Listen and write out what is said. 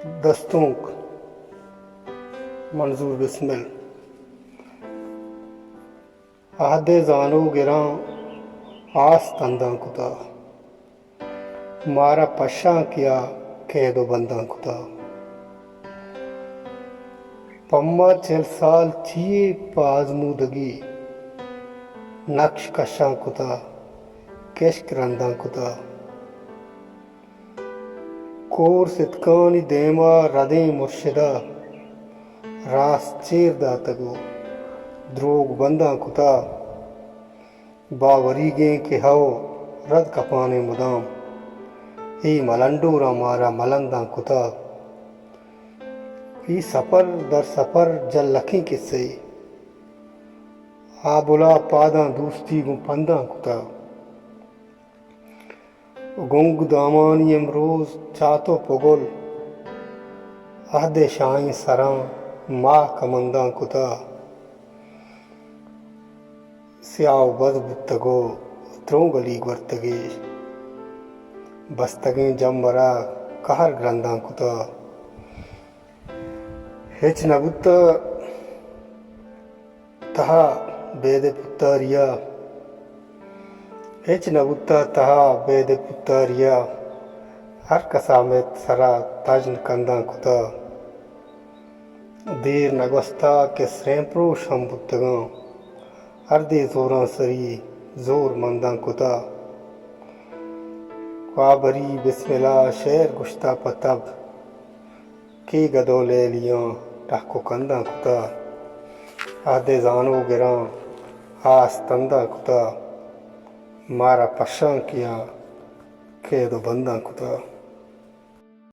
दस्तूक मंजूर बिस्मिल आहदे जानो गिरां आस तंदा खुदा मारा पशा किया कैदो बंदा खुदा पम्मा चल साल चिए पाजमूदगी नक्श कशा खुदा केश रंदा खुदा कोर सितकानी देमा रदे मुर्शिदा रास चेर दातगो द्रोग बंदा खुदा बावरी गे के हव रद कपाने मुदाम ही मलंडूरा मारा मलंदा खुदा ही सफर दर सफर जल लखी किस्से आ बुला पादा दूस्ती गु पंदा खुदा गुंग दामानी इमरोज चातो पुगुल अहदे शाही सरां माह कमंदा खुदा स्याव बज बुतगो त्रों गली वर्तगे बस्तगे जमरा कहर ग्रंदा खुदा हिच नबुत तहा बेदे पुत्तरिया हिच नबुता तहा बेदे पुत्तरिया हर कसामेत सरा ताजन कंदा खुदा देर नगस्ता के स्रेंप्रोश हम बुतगा हर दे जोरा सरी जोर मंदा खुदा काबरी बिस्मिल्ला शेर गुश्ता पतब के गदो ले लिया टाको कंदा खुदा आधे जानो गिरा आस तंदा खुदा मारा पशा किया कैदो बंदा खुदा।